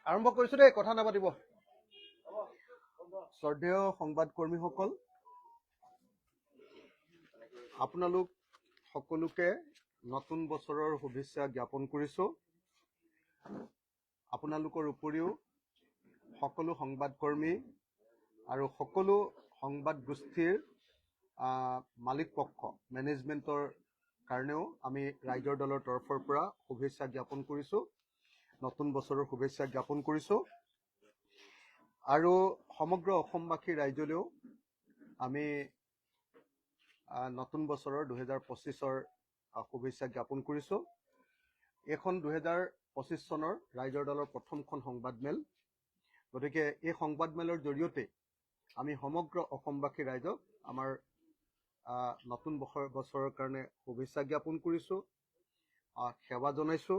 আৰম্ভ কৰিছো দেই, কথা নাপাতিব। শ্ৰদ্ধেয় সংবাদকৰ্মীসকল, আপোনালোক সকলোকে নতুন বছৰৰ শুভেচ্ছা জ্ঞাপন কৰিছো। আপোনালোকৰ উপৰিও সকলো সংবাদকৰ্মী আৰু সকলো সংবাদ গোষ্ঠীৰ মালিক পক্ষ মেনেজমেণ্টৰ কাৰণেও আমি ৰাইজৰ দলৰ তৰফৰ পৰা শুভেচ্ছা জ্ঞাপন কৰিছো, নতুন বছৰৰ শুভেচ্ছা জ্ঞাপন কৰিছো। আৰু সমগ্ৰ অসমবাসী ৰাইজলেও আমি নতুন বছৰৰ 2025ৰ শুভেচ্ছা জ্ঞাপন কৰিছো। এইখন 2025 চনৰ ৰাইজৰ দলৰ প্ৰথমখন সংবাদমেল। গতিকে এই সংবাদমেলৰ জৰিয়তে আমি সমগ্ৰ অসমবাসী ৰাইজক আমাৰ নতুন বছৰৰ কাৰণে শুভেচ্ছা জ্ঞাপন কৰিছো, সেৱা জনাইছো,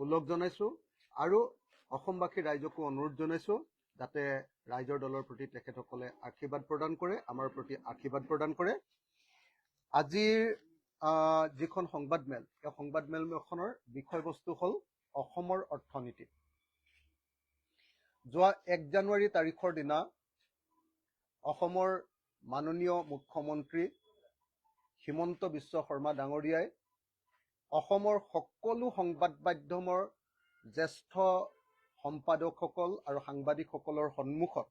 উল্লেখ জনাইছো আৰু অসমবাসী ৰাইজকো অনুৰোধ জনাইছো যাতে ৰাইজৰ দলৰ প্ৰতি তেখেতসকলে আশীৰ্বাদ প্ৰদান কৰে, আমাৰ প্ৰতি আশীৰ্বাদ প্ৰদান কৰে। আজিৰ যিখন সংবাদমেল, এই সংবাদমেলখনৰ বিষয়বস্তু হ'ল অসমৰ অৰ্থনীতি। যোৱা 1 জানুৱাৰী তাৰিখৰ দিনা অসমৰ মাননীয় মুখ্যমন্ত্ৰী হিমন্ত বিশ্ব শৰ্মা ডাঙৰীয়াই অসমৰ সকলো সংবাদ মাধ্যমৰ জ্যেষ্ঠ সম্পাদকসকল আৰু সাংবাদিকসকলৰ সন্মুখত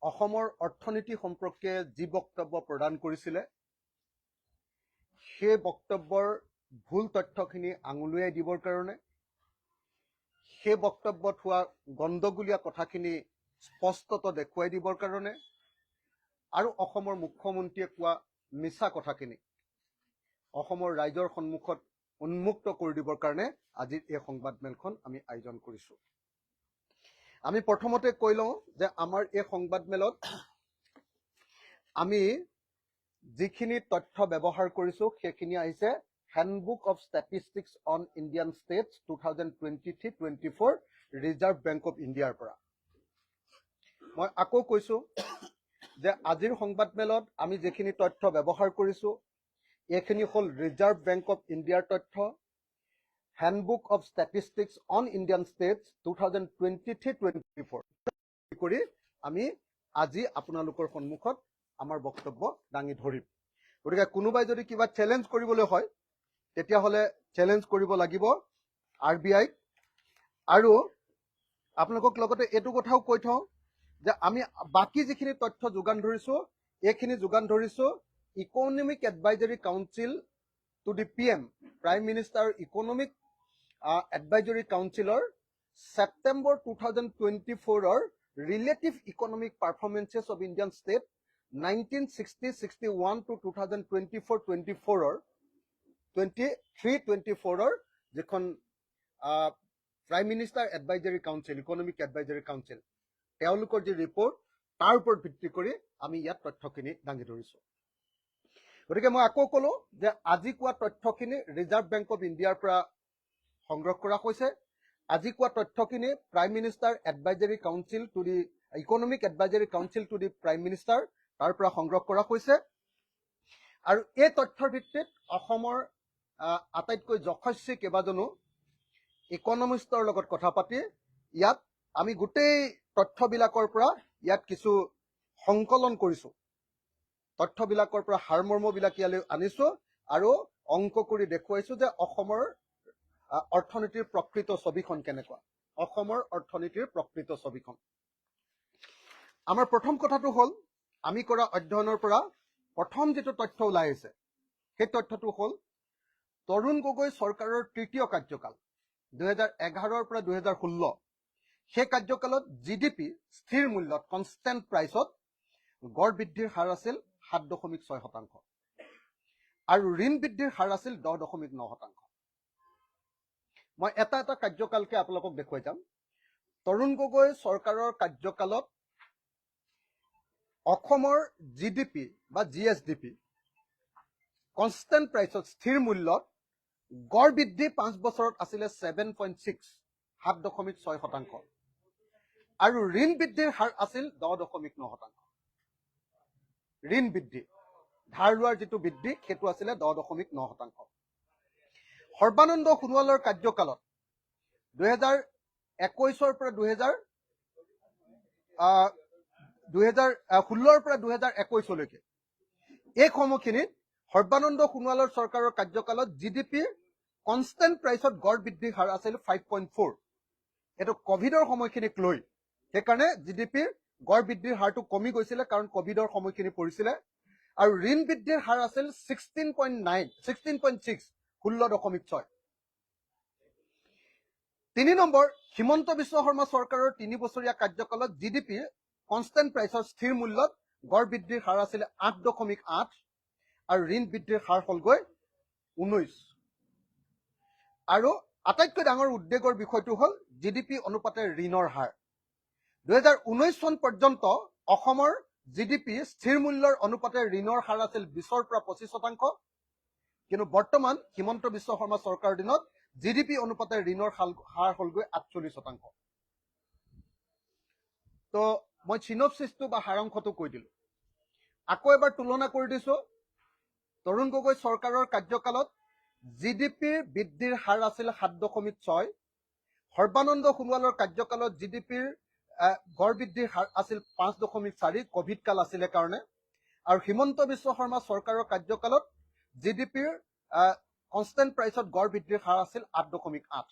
অসমৰ অৰ্থনীতি সম্পৰ্কে যি বক্তব্য প্ৰদান কৰিছিলে, সেই বক্তব্যৰ ভুল তথ্যখিনি আঙুলিয়াই দিবৰ কাৰণে, সেই বক্তব্যত হোৱা গণ্ডগোলীয়া কথাখিনি স্পষ্টত দেখুৱাই দিবৰ কাৰণে আৰু অসমৰ মুখ্যমন্ত্ৰীয়ে কোৱা মিছা কথাখিনি অসমৰ ৰাইজৰ সন্মুখত উন্মুক্ত কৰি দিবৰ কাৰণে আজিৰ এই সংবাদমেলখন আমি আয়োজন কৰিছো। আমি প্ৰথমতে কৈ লওঁ যে আমাৰ এই সংবাদমেলত আমি যিখিনি তথ্য ব্যৱহাৰ কৰিছো সেইখিনি আহিছে handbook of statistics on Indian states 2023-24 reserve bank of ইণ্ডিয়াৰ পৰা। মই আকৌ কৈছো যে আজিৰ সংবাদমেলত আমি যিখিনি তথ্য ব্যৱহাৰ কৰিছো এইখিনি হ'ল ৰিজাৰ্ভ বেংক অফ ইণ্ডিয়াৰ তথ্য, handbook of statistics on Indian states 2023-24 কৰি আমি আজি আপোনালোকৰ সন্মুখত আমাৰ বক্তব্য দাঙি ধৰিম। গতিকে কোনোবাই যদি কিবা চেলেঞ্জ কৰিবলৈ হয় তেতিয়াহ'লে চেলেঞ্জ কৰিব লাগিব RBIক। আৰু আপোনালোকক লগতে এইটো কথাও কৈ থওঁ যে আমি বাকী যিখিনি তথ্য যোগান ধৰিছো এইখিনি যোগান ধৰিছো economic advisory council to the PM, prime minister economic advisory কাউন্সিলৰ ছেপ্টেম্বৰ 2024ৰ relative economic performances of Indian state 1960-61 to 2024-24ৰ 23-24ৰ যিখন prime minister advisory council, economic advisory council, তেওঁলোকৰ যি ৰিপৰ্ট তাৰ ওপৰত ভিত্তি কৰি আমি ইয়াত তথ্যখিনি দাঙি ধৰিছো। গতিকে মই আকৌ ক'লো যে আজি কোৱা তথ্যখিনি ৰিজাৰ্ভ বেংক অফ ইণ্ডিয়াৰ পৰা সংগ্ৰহ কৰা হৈছে। আজি কোৱা তথ্যখিনি prime minister advisory council to the economic advisory council to the prime minister তাৰ পৰা সংগ্ৰহ কৰা হৈছে। আৰু এই তথ্যৰ ভিত্তিত অসমৰ আটাইতকৈ যশস্বী কেইবাজনো ইকনমিষ্টৰ লগত কথা পাতি ইয়াত আমি গোটেই তথ্যবিলাকৰ পৰা ইয়াত কিছু সংকলন কৰিছো, তথ্যবিলাকৰ পৰা সাৰমৰ্মবিলাক ইয়ালৈ আনিছো আৰু অংক কৰি দেখুৱাইছো যে অসমৰ অৰ্থনীতিৰ প্ৰকৃত ছবিখন কেনেকুৱা, অসমৰ অৰ্থনীতিৰ প্ৰকৃত ছবিখন। আমাৰ প্ৰথম কথাটো হ'ল আমি কৰা অধ্যয়নৰ পৰা প্ৰথম যিটো তথ্য ওলাই আহিছে সেই তথ্যটো হ'ল তৰুণ গগৈ চৰকাৰৰ তৃতীয় কাৰ্যকাল 2011ৰ পৰা 2016 সেই কাৰ্যকালত GDP স্থিৰ মূল্যত কনষ্টেণ্ট প্ৰাইচত গড় বৃদ্ধিৰ হাৰ আছিল 7.6% আৰু ঋণ বৃদ্ধিৰ হাৰ আছিল 10.9%। মই এটা কাৰ্যকালকে আপোনালোকক দেখুৱাই যাম। তৰুণ গগৈ চৰকাৰৰ কাৰ্যকালত অসমৰ GDP বা GSDP কনষ্টেণ্ট প্ৰাইচত স্থিৰ মূল্যত গড় বৃদ্ধি 5 বছৰত আছিলে 7.6%, আৰু ঋণ বৃদ্ধিৰ হাৰ আছিল 10.9%। ঋণ বৃদ্ধি, ধাৰ লোৱাৰ যিটো বৃদ্ধি সেইটো আছিলে 10.9%। সৰ্বানন্দ সোণোৱালৰ কাৰ্যকালত 2021 পৰা 2016 পৰা 2021 লৈকে এই সময়খিনিত সৰ্বানন্দ সোণোৱালৰ চৰকাৰৰ কাৰ্যকালত জিডিপিৰ কনষ্টেণ্ট প্ৰাইচত গড় বৃদ্ধিৰ হাৰ আছিল 5.4। এইটো কোভিডৰ সময়খিনিক লৈ সেইকাৰণে জিডিপিৰ গড় বৃদ্ধিৰ হাৰটো কমি গৈছিলে কাৰণ কোভিডৰ সময়খিনি পৰিছিলে আৰু ঋণ বৃদ্ধিৰ হাৰ আছিল 16.6 16.6। 3 নম্বৰ হিমন্ত বিশ্ব শৰ্মা চৰকাৰৰ 3 বছৰীয়া কাৰ্যকালত জিডিপিৰ কনষ্টেণ্ট প্ৰাইচৰ স্থিৰ মূল্যত গড় বৃদ্ধিৰ হাৰ আছিল 8.8 আৰু ঋণ বৃদ্ধিৰ হাৰ হলগৈ 19। আৰু আটাইতকৈ ডাঙৰ উদ্বেগৰ বিষয়টো হল জিডিপি অনুপাতে ঋণৰ হাৰ। 2019 চন পৰ্যন্ত অসমৰ জিডিপি স্থিৰ মূল্যৰ অনুপাতে ঋণৰ হাৰ আছিল 20 পৰা 25%, কিন্তু বৰ্তমান হিমন্ত বিশ্ব শৰ্মা চৰকাৰৰ দিনত জিডিপি অনুপাতে ঋণৰ হাৰ হলগৈ 48%। তো মই সিনপসিসটো বা সাৰাংশটো কৈ দিলো। আকৌ এবাৰ তুলনা কৰি দিছো। তৰুণ গগৈ চৰকাৰৰ কাৰ্যকালত জিডিপিৰ বৃদ্ধিৰ হাৰ আছিল 7.6, সৰ্বানন্দ সোণোৱালৰ কাৰ্যকালত জিডিপিৰ গড় বৃদ্ধিৰ হাৰ আছিল 5.4, কোভিড কাল আছিলে কাৰণে, আৰু হিমন্ত বিশ্ব শৰ্মা চৰকাৰৰ কাৰ্যকালত জিডিপিৰ কনষ্টেণ্ট প্ৰাইচত গড় বৃদ্ধিৰ হাৰ আছিল 8.8।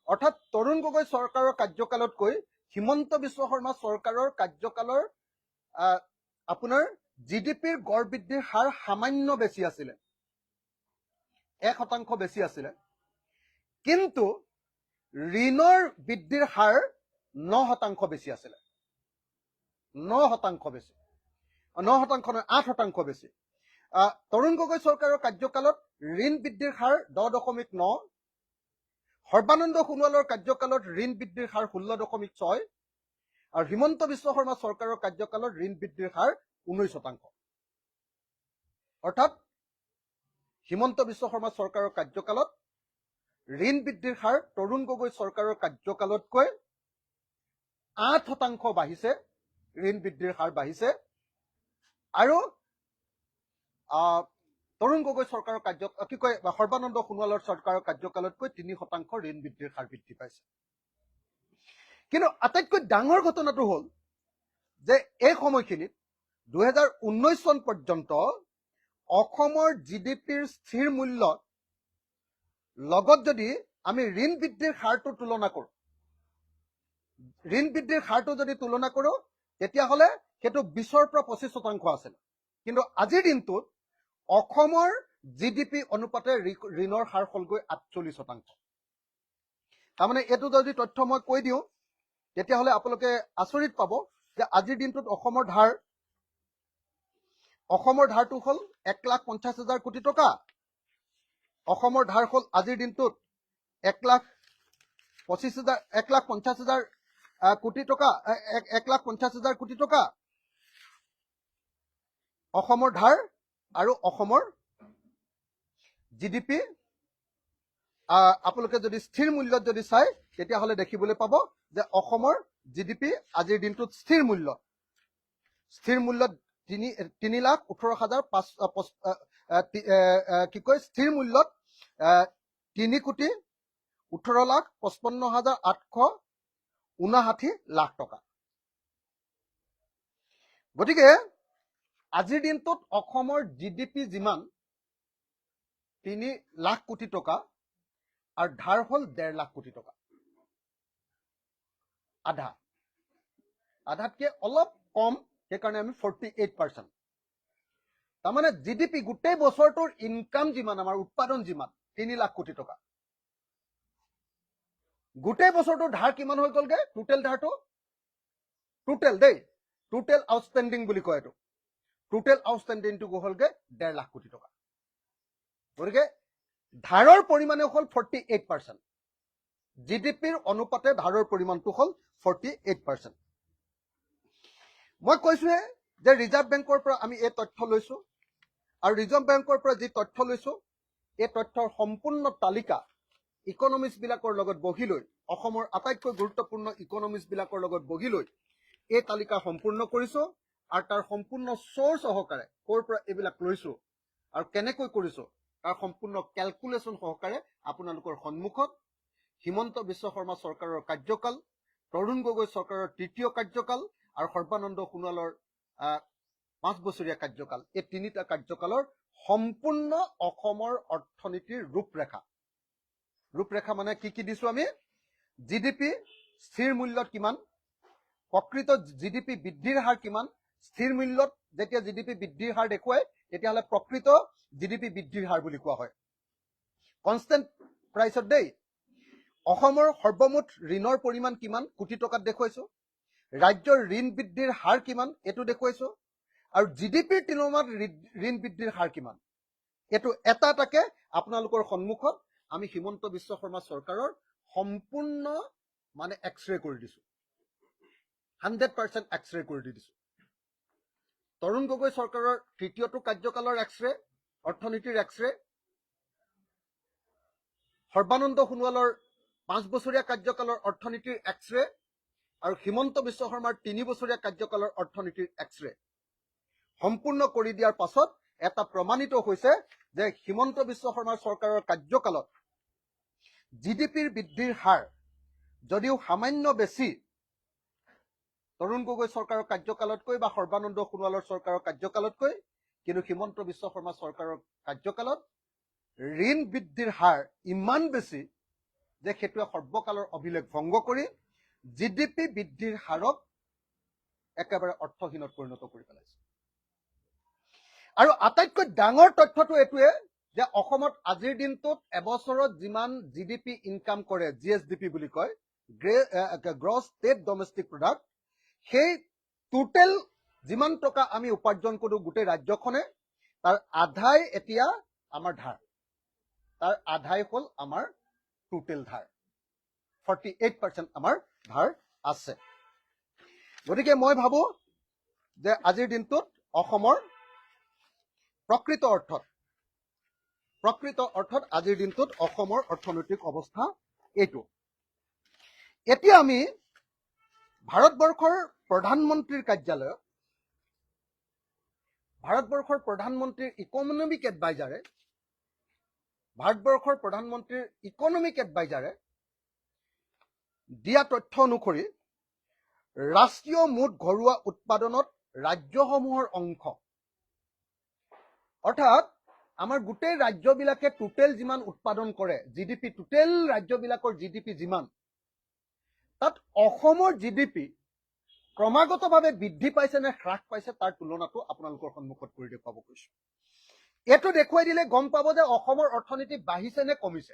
অৰ্থাৎ তৰুণ গগৈ চৰকাৰৰ কাৰ্যকালতকৈ হিমন্ত বিশ্ব শৰ্মা চৰকাৰৰ কাৰ্যকালৰ আপোনাৰ জিডিপিৰ গড় বৃদ্ধিৰ হাৰ সামান্য বেছি আছিলে, 1% বেছি আছিলে, কিন্তু ঋণৰ বৃদ্ধিৰ হাৰ 9% বেছি আছিলে। 9% বেছি, 9% নহয় 8% বেছি। তৰুণ গগৈ চৰকাৰৰ কাৰ্যকালত ঋণ বৃদ্ধিৰ হাৰ 10.9, সৰ্বানন্দ সোণোৱালৰ কাৰ্যকালত ঋণ বৃদ্ধিৰ হাৰ 16.6 আৰু হিমন্ত বিশ্ব শৰ্মা চৰকাৰৰ কাৰ্যকালত ঋণ বৃদ্ধিৰ হাৰ 19%। অৰ্থাৎ হিমন্ত বিশ্ব শৰ্মা চৰকাৰৰ কাৰ্যকালত ঋণ বৃদ্ধিৰ হাৰ তৰুণ গগৈ চৰকাৰৰ কাৰ্যকালতকৈ 8% বাঢ়িছে, ঋণ বৃদ্ধিৰ হাৰ বাঢ়িছে, আৰু তৰুণ গগৈ চৰকাৰৰ সৰ্বানন্দ সোণোৱালৰ চৰকাৰৰ কাৰ্যকালতকৈ 3% ঋণ বৃদ্ধিৰ হাৰ বৃদ্ধি পাইছে। কিন্তু আটাইতকৈ ডাঙৰ ঘটনাটো হল যে এই সময়খিনিত 2019 চন পৰ্যন্ত অসমৰ জিডিপিৰ স্থিৰ মূল্যত লগত যদি আমি ঋণ বৃদ্ধিৰ হাৰটো তুলনা কৰো, তেতিয়াহ'লে সেইটো 20 পৰা 25% আছিল। কিন্তু আজিৰ দিনটোত অসমৰ জিডিপি অনুপাতে ঋণৰ হাৰ হলগৈ 48%। তাৰমানে এইটো যদি তথ্য মই কৈ দিওঁ তেতিয়াহ'লে আপোনালোকে আচৰিত পাব যে আজিৰ দিনটোত অসমৰ ধাৰটো হল 1,50,000 কোটি টকা। অসমৰ ধাৰ হল আজিৰ দিনটোত 1,50,000 কোটি টকা, 1,50,000 কোটি টকা অসমৰ ধাৰ। আৰু অসমৰ জিডিপি আপোনালোকে যদি স্থিৰ মূল্যত যদি চাই তেতিয়াহ'লে দেখিবলৈ পাব যে অসমৰ জিডিপি আজিৰ দিনটোত স্থিৰ মূল্যত 3,18,500 স্থিৰ মূল্যত 3,18,55,859 লাখ টকা। গতিকে আজিৰ দিনটোত অসমৰ জিডিপি যিমান 3 লাখ কোটি টকা আৰু ধাৰ হল 1.5 লাখ কোটি টকা, আধাতকে অলপ কম, সেইকাৰণে আমি 48%। তাৰমানে জিডিপি গোটেই বছৰটোৰ ইনকাম যিমান, আমাৰ উৎপাদন যিমান 3 লাখ কোটি টকা, গোটেই বছৰটোৰ ধাৰ কিমান হৈ গলগে? টোটেল ধাৰটো, টোটেল আউটষ্টেণ্ডিং বুলি কয় এইটো, টোটেল আউটষ্টেণ্ডিংটো হলগে 1.5 লাখ কোটি টকা। গতিকে ধাৰৰ পৰিমাণে হল 48%, জিডিপিৰ অনুপাতে ধাৰৰ পৰিমাণটো হল 48%। মই কৈছোৱে যে ৰিজাৰ্ভ বেংকৰ পৰা আমি এই তথ্য লৈছো, আৰু ৰিজাৰ্ভ বেংকৰ পৰা যি তথ্য লৈছো এই তথ্যৰ সম্পূৰ্ণ তালিকা ইকনমিষ্ট বিলাকৰ লগত বহি লৈ, অসমৰ আটাইতকৈ গুৰুত্বপূৰ্ণ ইকনমিষ্ট বিলাকৰ লগত বহি লৈ এই তালিকা সম্পূৰ্ণ কৰিছো, আৰু তাৰ সম্পূৰ্ণ সোৰ্স সহকাৰে ক'ৰ পৰা এইবিলাক লৈছো আৰু কেনেকৈ কৰিছো তাৰ সম্পূৰ্ণ কেলকুলেশ্যন সহকাৰে আপোনালোকৰ সন্মুখত হিমন্ত বিশ্ব শৰ্মা চৰকাৰৰ কাৰ্যকাল, তৰুণ গগৈ চৰকাৰৰ তৃতীয় কাৰ্যকাল আৰু সৰ্বানন্দ সোণোৱালৰ 5 বছৰীয়া কাৰ্যকাল, এই তিনিটা কাৰ্যকালৰ সম্পূৰ্ণ অসমৰ অৰ্থনীতিৰ ৰূপৰেখা মানে কি দিছো আমি? জিডিপি স্থিৰ মূল্যত কিমান, প্ৰকৃত জিডিপি বৃদ্ধিৰ হাৰ কিমান, স্থিৰ মূল্যত যেতিয়া জিডিপি বৃদ্ধিৰ হাৰ দেখুৱায় তেতিয়াহ'লে প্ৰকৃত জিডিপি বৃদ্ধিৰ হাৰ বুলি কোৱা হয়। কনষ্টেণ্ট প্ৰাইচত দেই। অসমৰ সৰ্বমুঠ ঋণৰ পৰিমাণ কিমান কোটি টকাত দেখুৱাইছো, ৰাজ্যৰ ঋণ বৃদ্ধিৰ হাৰ কিমান এইটো দেখুৱাইছো, আৰু জিডিপিৰ তুলনাত ঋণ বৃদ্ধিৰ হাৰ কিমান এইটো এটা এটাকে আপোনালোকৰ সন্মুখত আমি হিমন্ত বিশ্ব শৰ্মা চৰকাৰৰ সম্পূৰ্ণ মানে এক্সৰে কৰি দিছো, 100% এক্সৰে কৰি দিছো। তৰুণ গগৈ চৰকাৰৰ তৃতীয়টো কাৰ্যকালৰ এক্সৰে, অৰ্থনীতিৰ এক্সৰে, সৰ্বানন্দ সোণোৱালৰ 5 বছৰীয়া কাৰ্যকালৰ অৰ্থনীতিৰ এক্সৰে, আৰু হিমন্ত বিশ্ব শৰ্মাৰ 3 বছৰীয়া কাৰ্যকালৰ অৰ্থনীতিৰ এক্সৰে সম্পূৰ্ণ কৰি দিয়াৰ পাছত এটা প্ৰমাণিত হৈছে যে হিমন্ত বিশ্ব শৰ্মাৰ চৰকাৰৰ কাৰ্যকালত জিডিপিৰ বৃদ্ধিৰ হাৰ যদিও সামান্য বেছি তৰুণ গগৈ চৰকাৰৰ কাৰ্যকালতকৈ বা সৰ্বানন্দ সোণোৱালৰ চৰকাৰৰ কাৰ্যকালতকৈ, কিন্তু হিমন্ত বিশ্ব শৰ্মা চৰকাৰৰ কাৰ্যকালত ঋণ বৃদ্ধিৰ হাৰ ইমান বেছি যে সেইটোৱে সৰ্বকালৰ অভিলেখ ভংগ কৰি জিডিপি বৃদ্ধিৰ হাৰক একেবাৰে অৰ্থহীনত পৰিণত কৰি পেলাইছে। আৰু আটাইতকৈ ডাঙৰ তথ্যটো এইটোৱে যে অসমত আজিৰ দিনটোত এবছৰত যিমান জিডিপি ইনকাম কৰে, জিএছডিপি বুলি কয়, গ্ৰছ ষ্টেট ডমেষ্টিক প্ৰডাক্ট, সেই টোটেল যিমান টকা আমি উপাৰ্জন কৰো গোটেই ৰাজ্যখনে, তাৰ আধাই এতিয়া আমাৰ ধাৰ, তাৰ আধাই হ'ল আমাৰ টোটেল ধাৰ, 48% আমাৰ ধাৰ আছে। গতিকে মই ভাবো যে আজিৰ দিনটোত অসমৰ প্ৰকৃত অৰ্থত আজিৰ দিনটোত অসমৰ অৰ্থনৈতিক অৱস্থা এইটো। এতিয়া আমি ভাৰতবৰ্ষৰ প্ৰধানমন্ত্ৰীৰ কাৰ্যালয়ত, ভাৰতবৰ্ষৰ প্ৰধানমন্ত্ৰীৰ ইকনমিক এডভাইজাৰে দিয়া তথ্য অনুসৰি ৰাষ্ট্ৰীয় মুঠ ঘৰুৱা উৎপাদনত ৰাজ্যসমূহৰ অংশ, অৰ্থাৎ আমাৰ গোটেই ৰাজ্যবিলাকে টোটেল যিমান উৎপাদন কৰে, জিডিপি, টোটেল ৰাজ্যবিলাকৰ জিডিপি যিমান, তাত অসমৰ জিডিপি ক্ৰমাগতভাৱে বৃদ্ধি পাইছে নে হ্ৰাস পাইছে তাৰ তুলনাটো আপোনালোকৰ সন্মুখত কৰি দেখুৱাব কৈছো। এইটো দেখুৱাই দিলে গম পাব যে অসমৰ অৰ্থনীতি বাঢ়িছে নে কমিছে।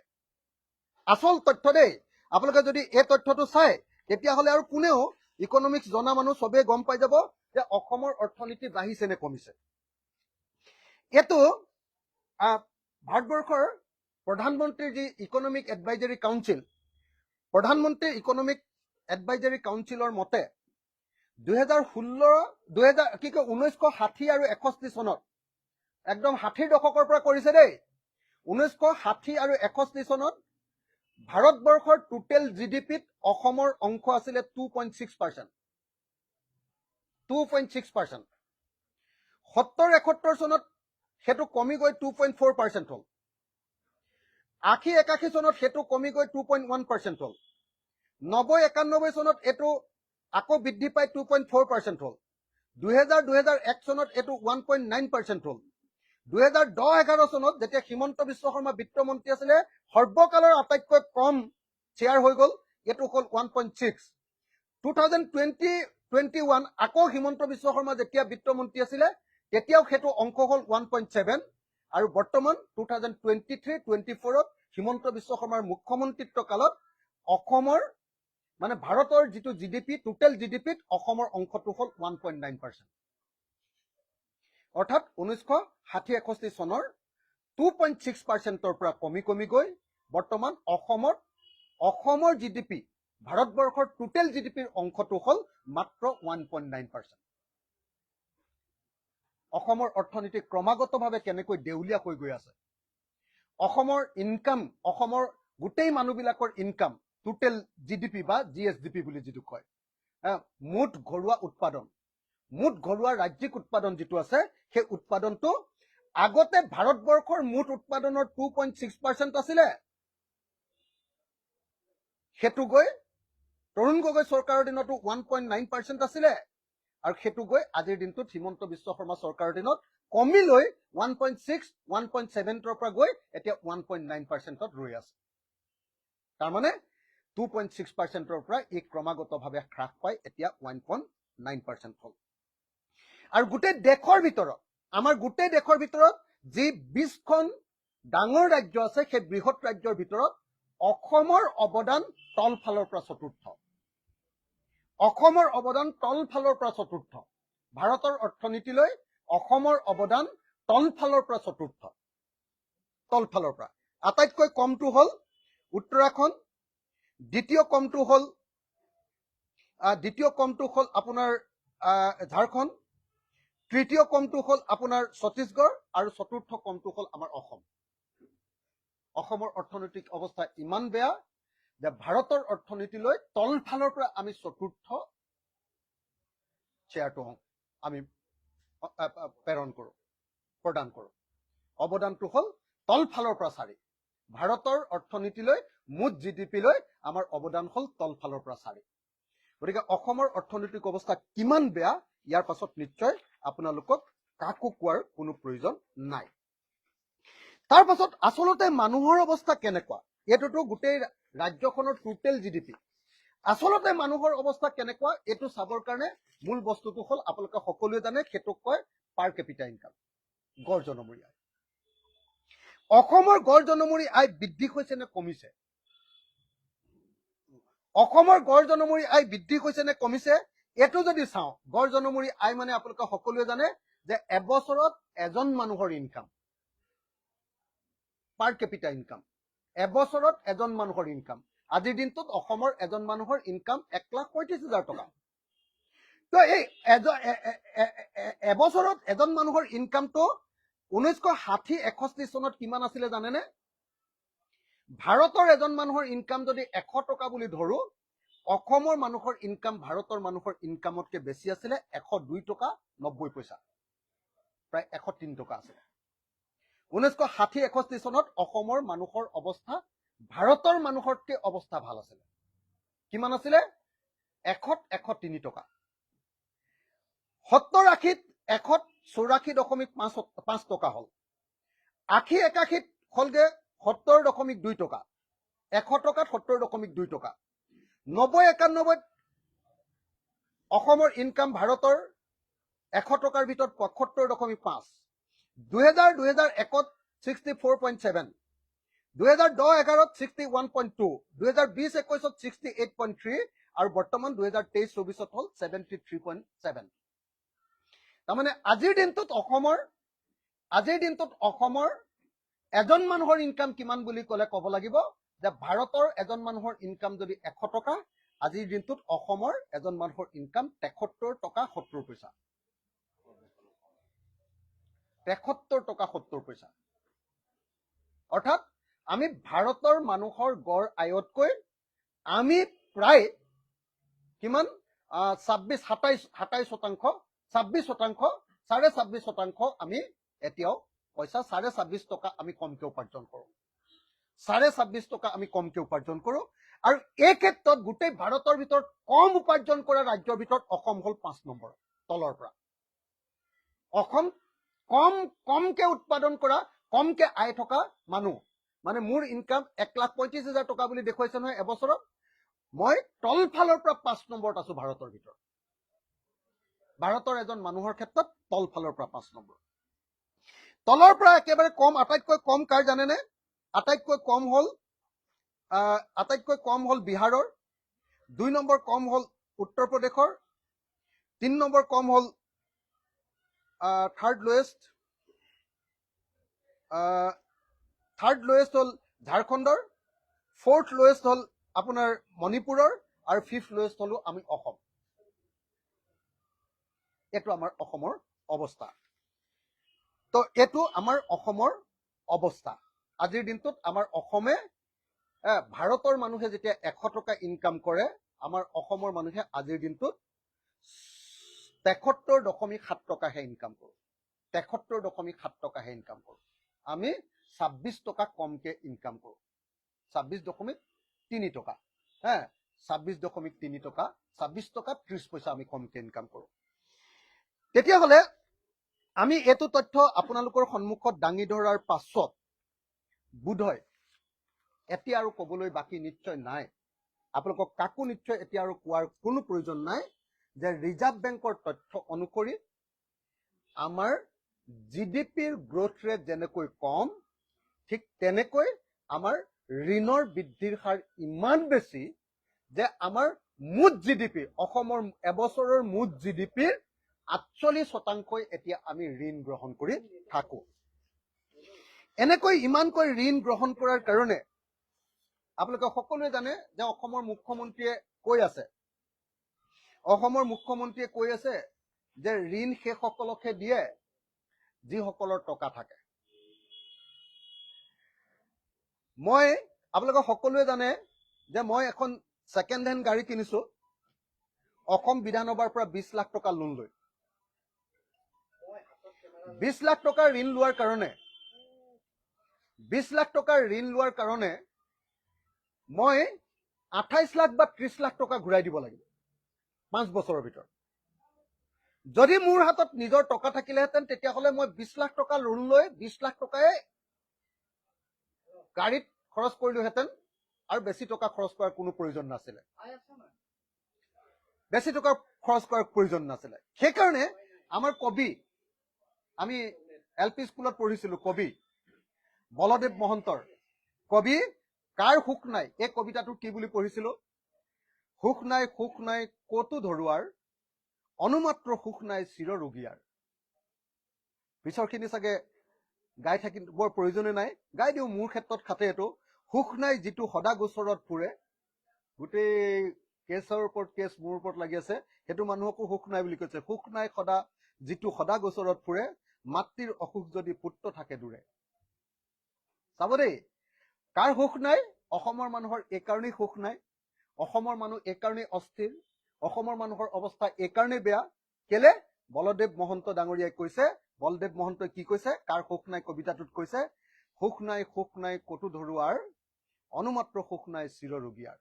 আচল তথ্য দেই। আপোনালোকে যদি এই তথ্যটো চাই তেতিয়াহ'লে আৰু কোনেও ইকনমিক্স জনা মানুহ চবেই গম পাই যাব যে অসমৰ অৰ্থনীতি বাঢ়িছে নে কমিছে। এইটো ভাৰতবৰ্ষৰ প্ৰধানমন্ত্ৰীৰ যি ইকনমিক এডভাইজাৰী কাউন্সিল, প্ৰধানমন্ত্ৰীৰ ইকনমিক এডভাইজাৰী কাউন্সিলৰ মতে 1960 আৰু 61 চনত, একদম 60ৰ দশকৰ পৰা কৰিছে দেই, 1960 আৰু 61 চনত ভাৰতবৰ্ষৰ টোটেল জিডিপিত অসমৰ অংশ আছিলে 2.6%। 2.6%। 70-71 চনত সেইটো কমি গৈ 2.4% হ'ল। 80-81 চনত সেইটো কমি গৈ 2.1% হ'ল। 90-91 চনত এইটো আকৌ বৃদ্ধি পাই 2.4% হ'ল। 2000-2001 চনত এইটো 1.9% হ'ল। 2010-11 চনত যেতিয়া হিমন্ত বিশ্ব শৰ্মা বিত্তমন্ত্ৰী আছিলে, সৰ্বকালৰ আটাইতকৈ কম শ্বেয়াৰ হৈ গ'ল, এইটো হ'ল 1.6। 2020-21 আকৌ হিমন্ত বিশ্ব শৰ্মা যেতিয়া বিত্তমন্ত্ৰী আছিলে তেতিয়াও সেইটো অংশ হ'ল 1.7, আৰু বৰ্তমান 2023-24ত হিমন্ত বিশ্ব শৰ্মাৰ মুখ্যমন্ত্ৰীত্ব কালত অসমৰ মানে ভাৰতৰ যিটো জিডিপি, টোটেল জিডিপিত অসমৰ অংশটো হ'ল 1.9%। অৰ্থাৎ 1960-61 চনৰ 2.6%ৰ পৰা কমি গৈ বৰ্তমান অসমৰ জিডিপি, ভাৰতবৰ্ষৰ টোটেল জিডিপিৰ অংশটো হ'ল মাত্ৰ 1.9%। অসমৰ অৰ্থনীতি ক্ৰমাগতভাৱে কেনেকৈ দেউলীয়া হৈ গৈ আছে। অসমৰ ইনকাম, অসমৰ গোটেই মানুহবিলাকৰ ইনকাম, টোটেল জিডিপি বা জিএছডিপি বুলি যিটো কয়, মুঠ ঘৰুৱা উৎপাদন, মুঠ ঘৰুৱা ৰাজ্যিক উৎপাদন যিটো আছে, সেই উৎপাদনটো আগতে ভাৰতবৰ্ষৰ মুঠ উৎপাদনৰ 2.6% আছিলে, সেইটো গৈ তৰুণ গগৈ চৰকাৰৰ দিনতো 1.9% আছিলে, আৰু সেইটো গৈ আজিৰ দিনটোত হিমন্ত বিশ্ব শৰ্মা চৰকাৰৰ দিনত কমি লৈ 1.6, 1.7ৰ পৰা গৈ এতিয়া 1.9%ত ৰৈ আছে। তাৰমানে 2.6%ৰ পৰা ই ক্ৰমাগতভাৱে হ্ৰাস পাই এতিয়া 1.9% হ'ল। আৰু গোটেই দেশৰ ভিতৰত, আমাৰ গোটেই দেশৰ ভিতৰত যি 20খন ডাঙৰ ৰাজ্য আছে, সেই বৃহৎ ৰাজ্যৰ ভিতৰত অসমৰ অৱদান তলফালৰ পৰা চতুৰ্থ। অসমৰ অৱদান তলফালৰ পৰা চতুৰ্থ। ভাৰতৰ অৰ্থনীতিলৈ অসমৰ অৱদান তলফালৰ পৰা চতুৰ্থ। তলফালৰ পৰা আটাইতকৈ কমটো হ'ল উত্তৰাখণ্ড, দ্বিতীয় কমটো হ'ল আপোনাৰ ঝাৰখণ্ড, তৃতীয় কমটো হ'ল আপোনাৰ ছত্তীশগড়, আৰু চতুৰ্থ কমটো হ'ল আমাৰ অসম। অসমৰ অৰ্থনৈতিক অৱস্থা ইমান বেয়া যে ভাৰতৰ অৰ্থনীতিলৈ তলফালৰ পৰা আমি চতুৰ্থ শ্বেয়াৰটো আমি প্ৰদান কৰোঁ। অৱদানটো হ'ল তলফালৰ পৰা 4। ভাৰতৰ অৰ্থনীতিলৈ মুঠ GDP লৈ আমাৰ অৱদান হ'ল তলফালৰ পৰা 4। গতিকে অসমৰ অৰ্থনৈতিক অৱস্থা কিমান বেয়া ইয়াৰ পাছত নিশ্চয় আপোনালোকক কাকো কোৱাৰ কোনো প্ৰয়োজন নাই। তাৰ পাছত আচলতে মানুহৰ অৱস্থা কেনেকুৱা, এইটোতো গোটেই ৰাজ্যখনৰ টোটেল GDP। আচলতে মানুহৰ অৱস্থা কেনেকুৱা এইটো চাবৰ কাৰণে মূল বস্তুটো হ'ল আপোনালোকে সকলোৱে জানে, সেইটোক কয় পাৰ কেপিটা ইনকাম, গড় জনমূৰি আয়। অসমৰ গড় জনমূৰি আয় বৃদ্ধি হৈছে নে কমিছে? অসমৰ গড় জনমূৰি আয় বৃদ্ধি হৈছে নে কমিছে এইটো যদি চাওঁ, গড় জনমূৰি আয় মানে আপোনালোকে সকলোৱে জানে যে এবছৰত এজন মানুহৰ ইনকাম, পাৰ কেপিটা ইনকাম, এবছৰত এজন মানুহৰ ইনকাম। আজিৰ দিনটোত অসমৰ এজন মানুহৰ ইনকাম 1,35,000 টকা। তো এই এবছৰত এজন মানুহৰ ইনকামটো 1960-61 চনত কিমান আছিলে জানেনে? ভাৰতৰ এজন মানুহৰ ইনকাম যদি 100 টকা বুলি ধৰো, অসমৰ মানুহৰ ইনকাম ভাৰতৰ মানুহৰ ইনকামতকে বেছি আছিলে 102 টকা 90 পইচা, প্ৰায় 103 টকা আছিলে। 1960-61 চনত অসমৰ মানুহৰ অৱস্থা ভাৰতৰ মানুহতকৈ অৱস্থা ভাল আছিলে। কিমান আছিলে? 103 টকা। 70-80ত 184.5 টকা হ'ল। 80-81ত হ'লগে 70.2 টকা। 100 টকাত 70.2 টকা। 90-91ত অসমৰ ইনকাম ভাৰতৰ 100 টকাৰ ভিতৰত 75.5। 2000-2001ত 64.7, 2010-11ত 61.2, 2020-21ত 68.3, আৰু বৰ্তমান 2023-24ত হ'ল 73.7। তাৰমানে আজিৰ দিনটোত অসমৰ এজন মানুহৰ ইনকাম কিমান বুলি ক'লে ক'ব লাগিব যে ভাৰতৰ এজন মানুহৰ ইনকাম যদি 100 টকা, আজিৰ দিনটোত অসমৰ এজন মানুহৰ ইনকাম 73 টকা 70 পইচা। 73 টকা 70 পইচা। অৰ্থাৎ আমি ভাৰতৰ মানুহৰ গড় আয়তকৈ আমি প্ৰায় কিমান 26% আমি এতিয়াও পইচা 26.5 টকা আমি কমকে উপাৰ্জন কৰোঁ। 26.5 টকা আমি কমকে উপাৰ্জন কৰোঁ। আৰু এই ক্ষেত্ৰত গোটেই ভাৰতৰ ভিতৰত কম উপাৰ্জন কৰা ৰাজ্যৰ ভিতৰত অসম হ'ল 5 নম্বৰ তলৰ পৰা। অসম কমকে উৎপাদন কৰা, কমকে আয় থকা মানুহ, মানে মোৰ ইনকাম 1,35,000 টকা বুলি দেখুৱাইছে নহয় এবছৰত, মই তলফালৰ পৰা 5 নম্বৰত আছো ভাৰতৰ ভিতৰত। ভাৰতৰ এজন মানুহৰ ক্ষেত্ৰত তলফালৰ পৰা 5 নম্বৰ। তলৰ পৰা একেবাৰে কম, আটাইতকৈ কম কাৰ জানেনে? আটাইতকৈ কম হ'ল বিহাৰৰ, 2 নম্বৰ কম হ'ল উত্তৰ প্ৰদেশৰ, 3 নম্বৰ কম হ'ল থাৰ্ড লোৱেষ্ট হ'ল ঝাৰখণ্ডৰ, 4th লোৱেষ্ট হ'ল আপোনাৰ মণিপুৰৰ, আৰু 5th লোৱেষ্ট হলো আমি অসম। এইটো আমাৰ অসমৰ অৱস্থা। তো এইটো আমাৰ অসমৰ অৱস্থা। আজিৰ দিনটোত আমাৰ অসমে ভাৰতৰ মানুহে যেতিয়া 100 টকা ইনকাম কৰে, আমাৰ অসমৰ মানুহে আজিৰ দিনটোত 73.7 টকাহে ইনকাম কৰে। 73.7 টকাহে ইনকাম কৰোঁ। আমি 26 টকা কমকে ইনকাম কৰোঁ। 26.3 টকা, হা, 26.3 টকা, 26 টকা 30 পইচা আমি কমকে ইনকাম কৰোঁ। তেতিয়াহ'লে আমি এইটো তথ্য আপোনালোকৰ সন্মুখত দাঙি ধৰাৰ পাছত বোধহয় এতিয়া আৰু ক'বলৈ বাকী নিশ্চয় নাই, আপোনালোকক কাকো নিশ্চয় এতিয়া আৰু কোৱাৰ কোনো প্ৰয়োজন নাই যে ৰিজাৰ্ভ বেংকৰ তথ্য অনুসৰি আমাৰ জিডিপিৰ গ্ৰোথ ৰেট যেনেকৈ কম, ঠিক তেনেকৈ আমাৰ ঋণৰ বৃদ্ধিৰ হাৰ ইমান বেছি যে আমাৰ মুঠ জিডিপি, অসমৰ এবছৰৰ মুঠ জিডিপিৰ 48% এতিয়া আমি ঋণ গ্ৰহণ কৰি থাকো। এনেকৈ ইমানকৈ ঋণ গ্ৰহণ কৰাৰ কাৰণে আপোনালোকে সকলোৱে জানে যে অসমৰ মুখ্যমন্ত্ৰীয়ে কৈ আছে যে ঋণ সেইসকলকহে দিয়ে যিসকলৰ টকা থাকে। আপোনালোকে সকলোৱে জানে যে মই এখন ছেকেণ্ড হেণ্ড গাড়ী কিনিছো অসম বিধানসভাৰ পৰা 20 লাখ টকা লোন লৈ। 20 লাখ টকাৰ ঋণ লোৱাৰ কাৰণে মই 28 লাখ বা 30 লাখ টকা ঘূৰাই দিব লাগিব 5 বছৰৰ ভিতৰত। যদি মোৰ হাতত নিজৰ টকা থাকিলেহেঁতেন তেতিয়াহ'লে মই 20 লাখ টকা লোন লৈ 20 লাখ টকাই গাড়ীত খৰচ কৰিলোহেঁতেন আৰু বেছি টকা খৰচ কৰাৰ কোনো প্ৰয়োজন নাছিলে। সেইকাৰণে আমাৰ কবি, আমি LP স্কুলত পঢ়িছিলো, কবি বলদেৱ মহন্তৰ কবি কাৰ সুখ নাই, এই কবিতাটো কি বুলি পঢ়িছিলো? সুখ নাই ক'তো ধৰুৱাৰ, অনুমাত্ৰ সুখ নাই চিৰ ৰোগীয়াৰ। পিছৰখিনি চাগে গাই থাকি বৰ প্ৰয়োজনে নাই, গাই দিওঁ। মোৰ ক্ষেত্ৰত খাতে এইটো, সুখ নাই যিটো সদা গোচৰত ফুৰে, গোটেই কেছৰ ওপৰত কেছ মোৰ ওপৰত লাগি আছে, সেইটো মানুহকো সুখ নাই বুলি কৈছে। সুখ নাই যিটো সদা গোচৰত ফুৰে, মাতৃৰ অসুখ যদি পুত্ৰ থাকে দূৰে। চাব দেই, কাৰ সুখ নাই? অসমৰ মানুহৰ এইকাৰণেই সুখ নাই। অসমৰ মানুহ এইকাৰণেই অস্থিৰ, অসমৰ মানুহৰ অৱস্থা এইকাৰণেই বেয়া। কেলে? বলদেৱ মহন্ত ডাঙৰীয়াই কৈছে। বলদেৱ মহন্তই কি কৈছে? কাৰ সুখ নাই কবিতাটোত কৈছে, সুখ নাই ক'তো ধৰুৱাৰ, অনুমাত্ৰ সুখ নাই চিৰ ৰোগীয়াৰ।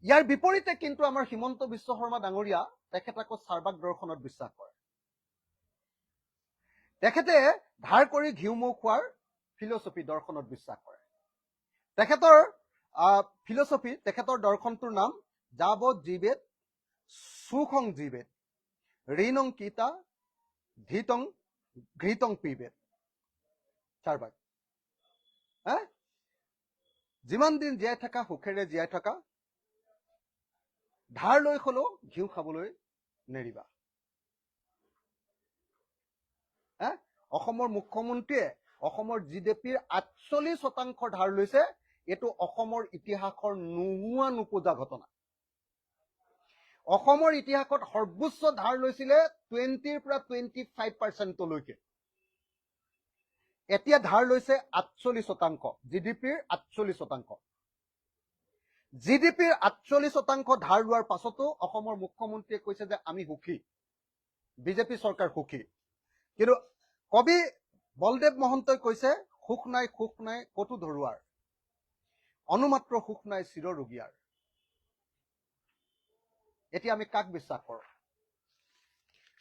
ইয়াৰ বিপৰীতে কিন্তু আমাৰ হিমন্ত বিশ্ব শৰ্মা ডাঙৰীয়া, তেখেত আকৌ চাৰ্বাক দৰ্শনত বিশ্বাস কৰে। তেখেতে ধাৰ কৰি ঘিউ মৌ খোৱাৰ ফিলচফি দৰ্শনত বিশ্বাস কৰে। তেখেতৰ ফিলচফি, তেখেতৰ দৰ্শনটোৰ নাম যাৱৎ জীবেদ সুখং জীবেদ ঋণং কিতা ধৃতং ঘৃতং পিবেদ। চাৰ্বাক, যিমান দিন জীয়াই থাকা সুখেৰে জীয়াই থাকা, ধাৰ লৈ হলেও ঘিউ খাবলৈ নেৰিবা। অসমৰ মুখ্যমন্ত্ৰীয়ে অসমৰ জিডিপিৰ 48% ধাৰ লৈছে। এইটো অসমৰ ইতিহাসৰ নোহোৱা নোপোজা ঘটনা। অসমৰ ইতিহাসত সৰ্বোচ্চ ধাৰ লৈছিলে 20 পৰা 25%লৈকে। এতিয়া ধাৰ লৈছে 48%, জিডিপিৰ 48%। জিডিপিৰ 48% ধাৰ লোৱাৰ পাছতো অসমৰ মুখ্যমন্ত্ৰীয়ে কৈছে যে আমি সুখী, বিজেপি চৰকাৰ সুখী। কিন্তু কবি বলদেৱ মহন্তই কৈছে সুখ নাই ক'তো ধৰুৱাৰ, অনুমাত্ৰ সুখ নাই চিৰ ৰোগীয়াৰ। এতিয়া আমি কাক বিশ্বাস কৰোঁ?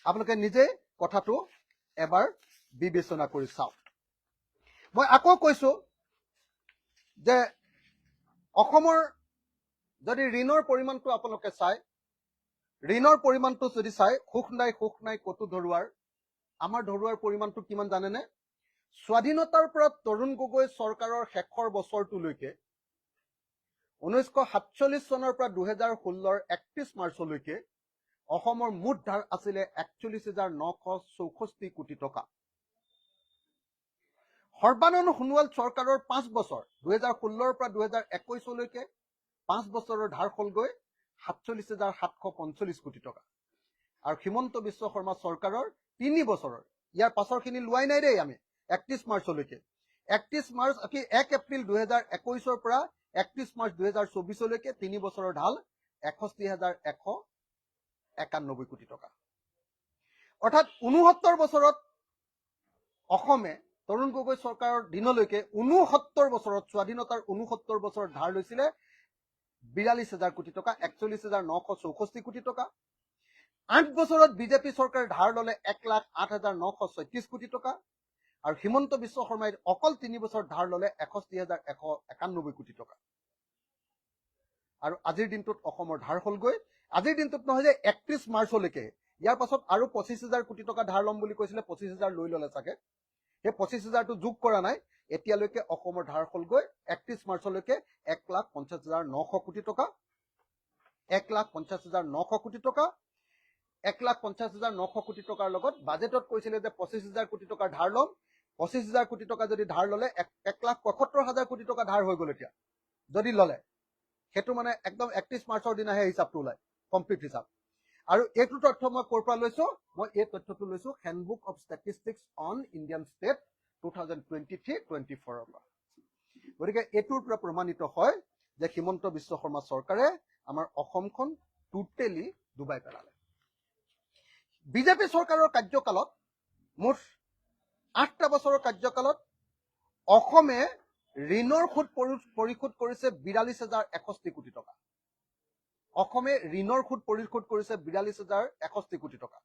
আপোনালোকে নিজে কথাটো এবাৰ বিবেচনা কৰি চাওক। মই আকৌ কৈছো যে অসমৰ যদি ঋণৰ পৰিমাণটো আপোনালোকে চাই, সুখ নাই ক'তো ধৰুৱাৰ, আমাৰ ধৰুৱাৰ পৰিমাণটো কিমান জানেনে? স্বাধীনতাৰ পৰা তৰুণ গগৈ চৰকাৰৰ শেষৰ বছৰটোলৈকে 1947 চনৰ পৰা 2016ৰ 31 মাৰ্চলৈকে অসমৰ মুঠ ধাৰ আছিলে 41,964 কোটি টকা। সৰ্বানন্দ সোণোৱাল চৰকাৰৰ 5 বছৰ 2016ৰ পৰা 2021লৈকে 5 বছৰৰ ধাৰ হলগৈ 47,745 কোটি টকা। আৰু হিমন্ত বিশ্ব শৰ্মা চৰকাৰৰ 3 বছৰৰ, ইয়াৰ পাছৰখিনি লোৱাই নাই দেই আমি, 31 মাৰ্চলৈকে। 1 এপ্ৰিল 2021ৰ পৰা 31 মাৰ্চ 2024লৈকে 3 বছৰৰ ঢাল 61,191 কোটি টকা। অৰ্থাৎ 69 বছৰত অসমে তৰুণ গগৈ চৰকাৰৰ দিনলৈকে 69 বছৰত স্বাধীনতাৰ 69 বছৰত ধাৰ লৈছিলে 42,000 কোটি টকা, 41,964 কোটি টকা। 8 বছৰত বিজেপি চৰকাৰে ধাৰ ললে 1,08,936 কোটি টকা, আৰু হিমন্ত বিশ্ব শৰ্মাই অকল 3 বছৰ ধাৰ ললে 61,191 কোটি টকা। আৰু আজিৰ দিনটোত অসমৰ ধাৰ হলগৈ, আজিৰ দিনটোত নহয় যে 31 মাৰ্চলৈকে, ইয়াৰ পাছত আৰু 25,000 কোটি টকা ধাৰ ল'ম বুলি কৈছিলে, 25,000 লৈ ললে চাগে, সেই 25,000টো যোগ কৰা নাই। এতিয়ালৈকে অসমৰ ধাৰ হলগৈ 31 মাৰ্চলৈকে 1,50,900 কোটি টকা, 1,50,900 কোটি টকা। 1,50,900 কোটি টকাৰ লগত বাজেটত কৈছিলে যে 25,000 কোটি টকাৰ ধাৰ ল'ম। 25,000 কোটি টকা যদি ধাৰ ললে 1,77,000 কোটি টকা ধাৰ হৈ গল। এতিয়া যদি ললে সেইটো মানে একদম 31 মাৰ্চৰ দিনাহে হিচাপটো ওলাই, কমপ্লিট হিচাপ। আৰু এইটো তথ্য মই ক'ৰ পৰা লৈছো? মই এই তথ্যটো লৈছো handbook of statistics on Indian state 2023-24 পৰা। গতিকে এইটোৰ পৰা প্ৰমাণিত হয় যে হিমন্ত বিশ্ব শৰ্মা চৰকাৰে আমাৰ অসমখন টোটেলি ডুবাই পেলালে। বিজেপি চৰকাৰৰ কাৰ্যকালত, মুঠ 8টা বছৰৰ কাৰ্যকালত অসমে ঋণৰ সুদ পৰিশোধ কৰিছে 42,061 কোটি টকা। অসমে ঋণৰ সুদ পৰিশোধ কৰিছে 42,061 কোটি টকা।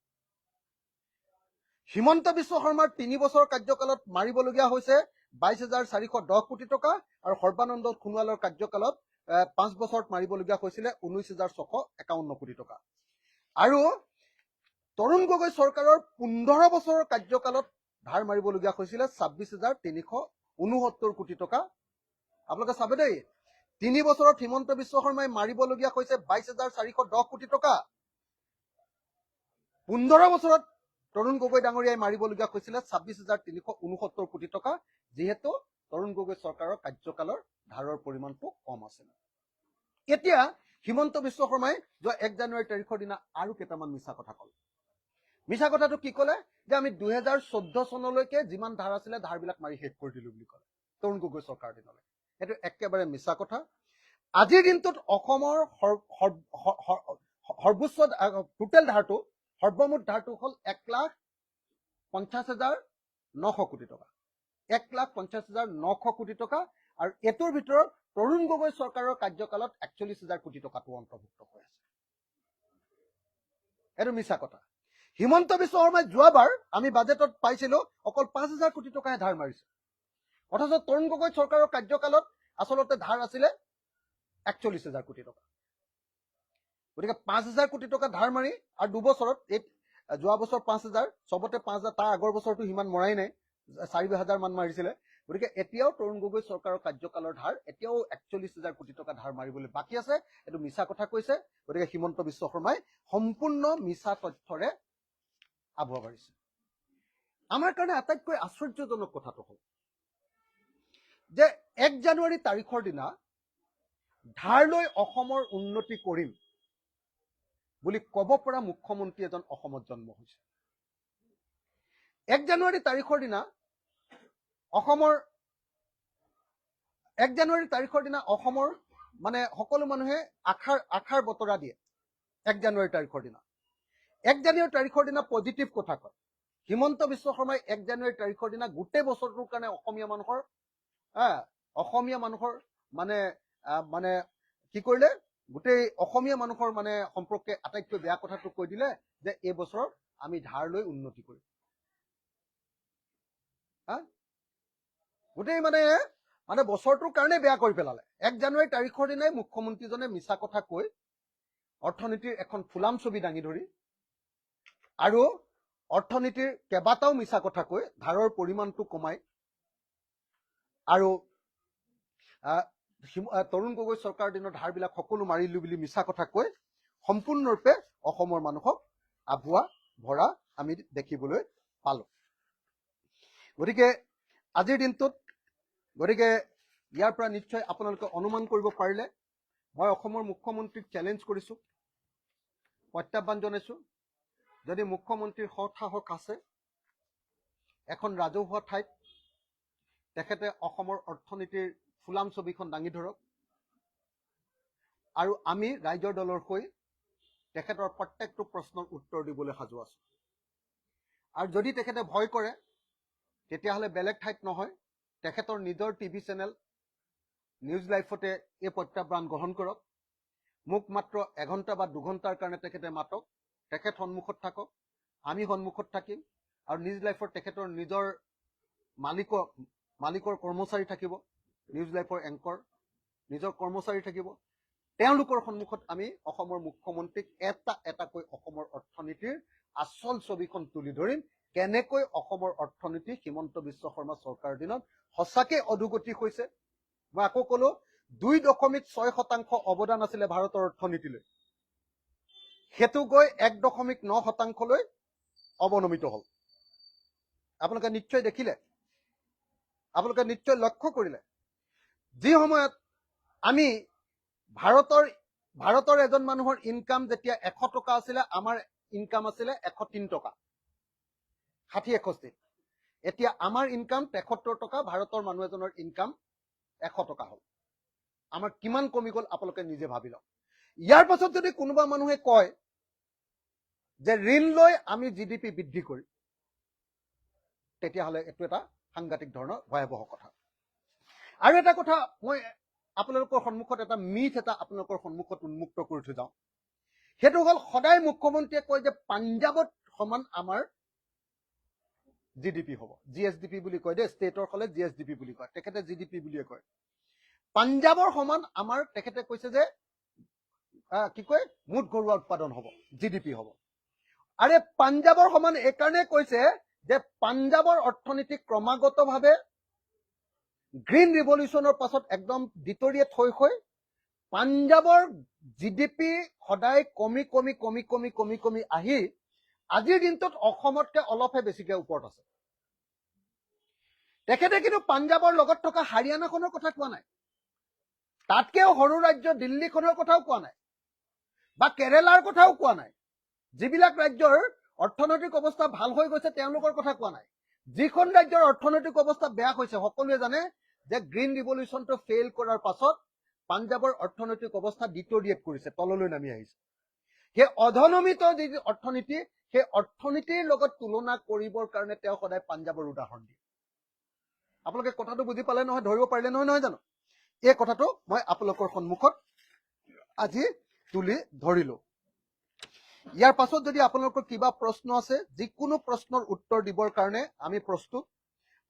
হিমন্ত বিশ্ব শৰ্মাৰ 3 বছৰ কাৰ্যকালত মাৰিবলগীয়া হৈছে 22,410 কোটি টকা, আৰু সৰ্বানন্দ সোণোৱালৰ কাৰ্যকালত 5 বছৰত মাৰিবলগীয়া হৈছিলে 19,651 কোটি টকা। আৰু তৰুণ গগৈ চৰকাৰৰ 15 বছৰৰ কাৰ্যকালত ধাৰ মাৰিবলগীয়া হৈছিলে 26,369 কোটি টকা। আপোনালোকে চাবে দেই, 3 বছৰত হিমন্ত বিশ্ব শৰ্মাই মাৰিবলগীয়া হৈছে 22,410 কোটি টকা। 15 বছৰত তৰুণ গগৈ ডাঙৰীয়াই মাৰিবলগীয়া হৈছিলে 26,369 কোটি টকা, যিহেতু তৰুণ গগৈ চৰকাৰৰ কাৰ্যকালৰ ধাৰৰ পৰিমাণটো কম আছিল। এতিয়া হিমন্ত বিশ্ব শৰ্মাই যোৱা 1 জানুৱাৰী তাৰিখৰ দিনা আৰু কেইটামান মিছা কথা ক'লে। মিছা কথাটো কি ক'লে? যে আমি 2014 চনলৈকে যিমান ধাৰ আছিলে ধাৰবিলাক মাৰি শেষ কৰি দিলো বুলি ক'লে তৰুণ গগৈ চৰকাৰৰ দিনলৈ। এইটো একেবাৰে মিছা কথা। আজিৰ দিনটোত অসমৰ সৰ্বোচ্চ টোটেল ধাৰটো, সৰ্বমুঠ ধাৰটো হ'ল 1,50,900 কোটি টকা। 1,50,900 কোটি টকা। আৰু এইটোৰ ভিতৰত তৰুণ গগৈ চৰকাৰৰ কাৰ্যকালত 41,000 কোটি টকাটো অন্তৰ্ভুক্ত হৈ আছে। এইটো মিছা কথা। হিমন্ত বিশ্ব শৰ্মাই যোৱাবাৰ আমি বাজেটত পাইছিলো অকল 5,000 কোটি টকাহে ধাৰ মাৰিছে, অথচ তৰুণ গগৈ চৰকাৰৰ কাৰ্যকালত আচলতে ধাৰ আছিলে 41,000 কোটি টকা। গতিকে 5,000 কোটি টকা ধাৰ মাৰি আৰু 2 বছৰত, যোৱা বছৰ 5,000, চবতে 5,000, তাৰ আগৰ বছৰটো সিমান মৰাই নাই, 4,000 মান মাৰিছিলে। গতিকে এতিয়াও তৰুণ গগৈ চৰকাৰৰ কাৰ্যকালৰ ধাৰ এতিয়াও 41,000 কোটি টকা ধাৰ মাৰিবলৈ বাকী আছে। এইটো মিছা কথা কৈছে। গতিকে হিমন্ত বিশ্ব শৰ্মাই সম্পূৰ্ণ মিছা তথ্যৰে আবুৱা বাঢ়িছে। আমাৰ কাৰণে আটাইতকৈ আশ্চৰ্যজনক কথাটো হ'ল যে 1 জানুৱাৰী তাৰিখৰ দিনা ধাৰ লৈ অসমৰ উন্নতি কৰিম বুলি ক'ব পৰা মুখ্যমন্ত্ৰী এজন অসমত জন্ম হৈছে। 1 জানুৱাৰী তাৰিখৰ দিনা অসমৰ মানে সকলো মানুহে আশাৰ বতৰা দিয়ে। 1 জানুৱাৰী তাৰিখৰ দিনা 1 জানুৱাৰী তাৰিখৰ দিনা পজিটিভ কথা কয়। হিমন্ত বিশ্ব শৰ্মাই 1 জানুৱাৰী তাৰিখৰ দিনা গোটেই বছৰটোৰ কাৰণে অসমীয়া মানুহৰ মানে কি কৰিলে, গোটেই অসমীয়া মানুহৰ মানে সম্পৰ্কে আটাইতকৈ বেয়া কথাটো কৈ দিলে যে এই বছৰত আমি ধাৰ লৈ উন্নতি কৰিম। গোটেই মানে বছৰটোৰ কাৰণে বেয়া কৰি পেলালে। 1 জানুৱাৰী তাৰিখৰ দিনাই মুখ্যমন্ত্ৰীজনে মিছা কথা কৈ অৰ্থনীতিৰ এখন ফুলাম ছবি দাঙি ধৰি আৰু অৰ্থনীতিৰ কেইবাটাও মিছা কথা কৈ ধাৰৰ পৰিমাণটো কমাই আৰু তৰুণ গগৈ চৰকাৰৰ দিনৰ ধাৰবিলাক সকলো মাৰিলো বুলি মিছা কথা কৈ সম্পূৰ্ণৰূপে অসমৰ মানুহক আভুৱা ভৰা আমি দেখিবলৈ পালো। গতিকে আজিৰ দিনটোত ইয়াৰ পৰা নিশ্চয় আপোনালোকে অনুমান কৰিব পাৰিলে, মই অসমৰ মুখ্যমন্ত্ৰীক চেলেঞ্জ কৰিছো, প্ৰত্যাহ্বান জনাইছো, যদি মুখ্যমন্ত্ৰীৰ সৎ সাহস আছে এখন ৰাজহুৱা ঠাইত তেখেতে অসমৰ অৰ্থনীতিৰ ফুলাম ছবিখন দাঙি ধৰক, আৰু আমি ৰাইজৰ দলৰ হৈ তেখেতৰ প্ৰত্যেকটো প্ৰশ্নৰ উত্তৰ দিবলৈ সাজু আছো। আৰু যদি তেখেতে ভয় কৰে তেতিয়াহ'লে বেলেগ ঠাইত নহয়, তেখেতৰ নিজৰ টিভি চেনেল নিউজ লাইফতে এই প্ৰত্যাহ্বান গ্ৰহণ কৰক। মোক মাত্ৰ 1 ঘণ্টা বা 2 ঘণ্টাৰ কাৰণে তেখেতে মাতক, তেখেত সন্মুখত থাকক, আমি সন্মুখত থাকিম, আৰু নিউজ লাইফৰ তেখেতৰ নিজৰ মালিকৰ কৰ্মচাৰী থাকিব, নিউজ লাইফৰ এংকৰ নিজৰ কৰ্মচাৰী থাকিব। তেওঁলোকৰ সন্মুখত আমি অসমৰ মুখ্যমন্ত্ৰীক এটাকৈ অসমৰ অৰ্থনীতিৰ আচল ছবিখন তুলি ধৰিম, কেনেকৈ অসমৰ অৰ্থনীতি হিমন্ত বিশ্ব শৰ্মা চৰকাৰৰ দিনত সঁচাকে অধোগতি হৈছে। মই আকৌ কলো 2.6% অৱদান আছিলে ভাৰতৰ অৰ্থনীতিলৈ, সেইটো গৈ 1.9%লৈ অৱনমিত হ'ল। আপোনালোকে নিশ্চয় দেখিলে, আপোনালোকে নিশ্চয় লক্ষ্য কৰিলে। যি সময়ত আমি ভাৰতৰ এজন মানুহৰ ইনকাম যেতিয়া 100 টকা আছিলে, আমাৰ ইনকাম আছিলে 103 টকা, 60-61। এতিয়া আমাৰ ইনকাম 73 টকা, ভাৰতৰ মানুহ এজনৰ ইনকাম 100 টকা হ'ল। আমাৰ কিমান কমি গ'ল আপোনালোকে নিজে ভাবি লওক। ইয়াৰ পাছত যদি কোনোবা মানুহে কয় যে ঋণ লৈ আমি জিডিপি বৃদ্ধি কৰিম, তেতিয়াহ'লে এইটো এটা সাংঘাতিক ধৰণৰ ভয়াৱহ কথা। আৰু এটা কথা মই আপোনালোকৰ সন্মুখত এটা মিথ এটা আপোনালোকৰ সন্মুখত উন্মুক্ত কৰি থৈ যাওঁ। সেইটো হ'ল সদায় মুখ্যমন্ত্ৰীয়ে কয় যে পাঞ্জাৱত সমান আমাৰ জিডিপি হ'ব, জিএছডিপি বুলি কয় দেই, ষ্টেটৰ হ'লে জিএছডিপি বুলি কয়, তেখেতে জিডিপি বুলিয়ে কয়। পাঞ্জাৱৰ সমান আমাৰ তেখেতে কৈছে যে কি কয় মুঠ ঘৰুৱা উৎপাদন হ'ব, জিডিপি হ'ব। আৰে পাঞ্জাৱৰ সমান এইকাৰণে কৈছে যে পাঞ্জাৱৰ অৰ্থনীতি ক্ৰমাগতভাৱে গ্ৰীণ ৰিভলিউচনৰ পাছত একদম ভিতৰিয়ে থৈ পাঞ্জাৱৰ জিডিপি সদায় কমি আহি আজিৰ দিনটোত অসমতকৈ অলপহে বেছিকৈ ওপৰত আছে। তেখেতে কিন্তু পাঞ্জাৱৰ লগত থকা হাৰিয়ানাখনৰ কথা কোৱা নাই, তাতকেও সৰু ৰাজ্য দিল্লীখনৰ কথাও কোৱা নাই, বা কেৰেলাৰ কথাও কোৱা নাই। যিবিলাক ৰাজ্যৰ অৰ্থনৈতিক অৱস্থা ভাল হৈ গৈছে তেওঁলোকৰ কথা কোৱা নাই। যিখন ৰাজ্যৰ অৰ্থনৈতিক অৱস্থা বেয়া হৈছে, সকলোৱে জানে যে গ্ৰীণ ৰিভলিউচনটো ফেইল কৰাৰ পাছত পাঞ্জাৱৰ অৰ্থনৈতিক অৱস্থা ডিটৰিয়েট কৰিছে, তললৈ নামি আহিছে। সেই অধনমিত যি অৰ্থনীতি, সেই অৰ্থনীতিৰ লগত তুলনা কৰিবৰ কাৰণে তেওঁ সদায় পাঞ্জাৱৰ উদাহৰণ দিয়ে। আপোনালোকে কথাটো বুজি পালে নহয়, ধৰিব পাৰিলে নহয় জানো? এই কথাটো মই আপোনালোকৰ সন্মুখত আজি তুলি ধৰিলো। ইয়াৰ পাছত যদি আপোনালোকৰ কিবা প্ৰশ্ন আছে, যিকোনো প্ৰশ্নৰ উত্তৰ দিবৰ কাৰণে আমি প্ৰস্তুত।